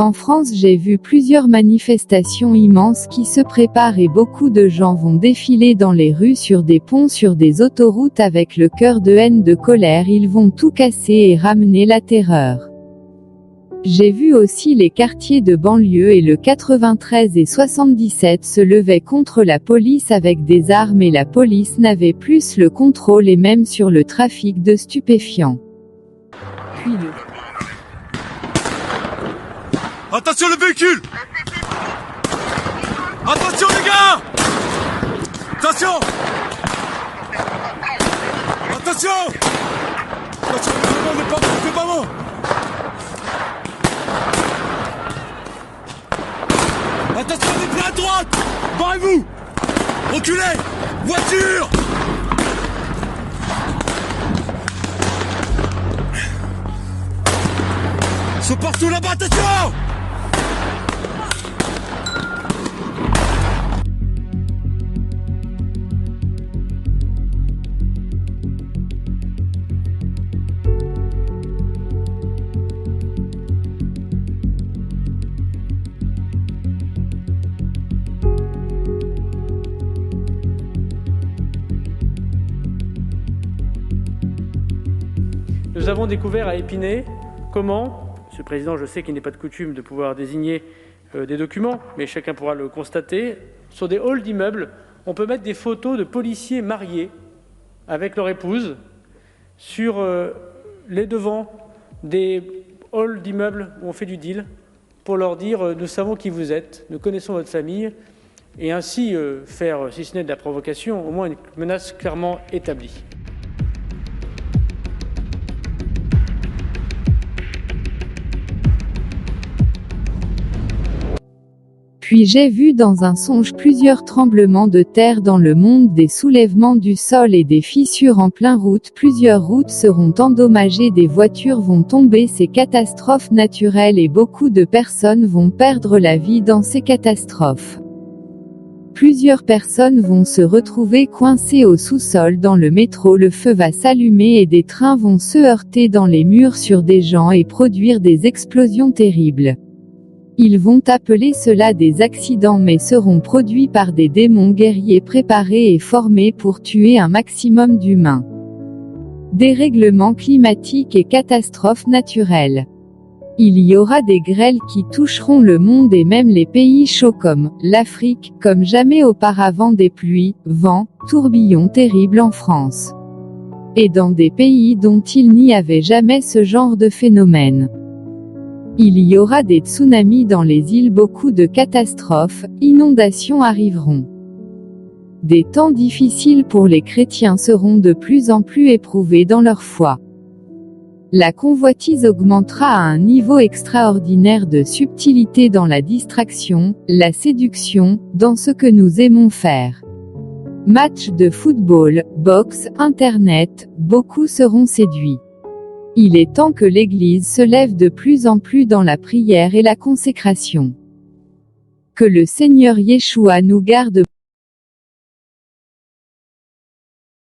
En France, j'ai vu plusieurs manifestations immenses qui se préparent et beaucoup de gens vont défiler dans les rues, sur des ponts, sur des autoroutes avec le cœur de haine, de colère. Ils vont tout casser et ramener la terreur. J'ai vu aussi les quartiers de banlieue et le 93 et 77 se levaient contre la police avec des armes et la police n'avait plus le contrôle et même sur le trafic de stupéfiants. Puis Attention le véhicule! Attention les gars! Attention! Attention! Attention, on n'est pas bon, c'est pas bon! Attention, on est plein à droite! Barrez-vous! Reculez! Voiture! Ils sont partout là-bas, attention! Nous avons découvert à Épinay comment, Monsieur le Président, je sais qu'il n'est pas de coutume de pouvoir désigner des documents, mais chacun pourra le constater, sur des halls d'immeubles, on peut mettre des photos de policiers mariés avec leur épouse sur les devants des halls d'immeubles où on fait du deal pour leur dire « nous savons qui vous êtes, nous connaissons votre famille » et ainsi faire, si ce n'est de la provocation, au moins une menace clairement établie. Puis j'ai vu dans un songe plusieurs tremblements de terre dans le monde, des soulèvements du sol et des fissures en plein route. Plusieurs routes seront endommagées, des voitures vont tomber, ces catastrophes naturelles et beaucoup de personnes vont perdre la vie dans ces catastrophes. Plusieurs personnes vont se retrouver coincées au sous-sol dans le métro, le feu va s'allumer et des trains vont se heurter dans les murs sur des gens et produire des explosions terribles. Ils vont appeler cela des accidents mais seront produits par des démons guerriers préparés et formés pour tuer un maximum d'humains. Dérèglements climatiques et catastrophes naturelles. Il y aura des grêles qui toucheront le monde et même les pays chauds comme l'Afrique, comme jamais auparavant, des pluies, vents, tourbillons terribles en France. Et dans des pays dont il n'y avait jamais ce genre de phénomène. Il y aura des tsunamis dans les îles, beaucoup de catastrophes, inondations arriveront. Des temps difficiles pour les chrétiens seront de plus en plus éprouvés dans leur foi. La convoitise augmentera à un niveau extraordinaire de subtilité dans la distraction, la séduction, dans ce que nous aimons faire. Matchs de football, boxe, internet, beaucoup seront séduits. Il est temps que l'Église se lève de plus en plus dans la prière et la consécration. Que le Seigneur Yeshua nous garde